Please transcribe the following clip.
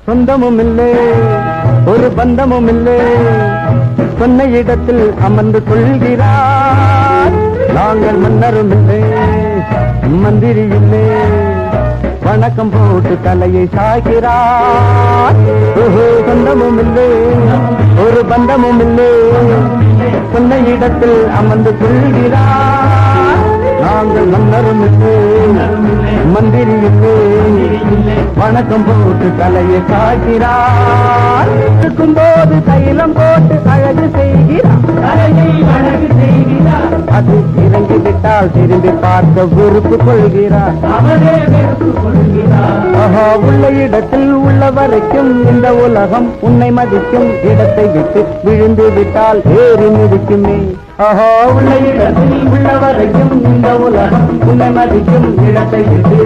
சொந்தமும் இல்லை ஒரு பந்தமும் இல்லை சொன்ன இடத்தில் அமர்ந்து கொள்கிறார் நாங்கள் மன்னரும் இல்லை மந்திரி இல்லை வணக்கம் போட்டு தலையை சாய்கிறார் சொந்தமும் இல்லை ஒரு பந்தமும் இல்லை சொன்ன இடத்தில் அமர்ந்து கொள்கிறார் நாங்கள் மன்னரும் இல்லை மந்திரி இல்லை வணக்கம் போட்டு தலையை சாய்கிறார் இருக்கும்போது தைலம் போட்டு அழகு செய்கிறார் அது இறங்கி விட்டால் திரும்பி பார்க்க வெறுப்பு கொள்கிறார் உள்ள இடத்தில் உள்ள வரைக்கும் இந்த உலகம் உன்னை மதிக்கும் இடத்தை விட்டு விழுந்து விட்டால் ஏறி மிதிக்குமே உள்ள இடத்தில் உள்ள வரைக்கும் இந்த உலகம் உன்னை மதிக்கும் இடத்தை விட்டு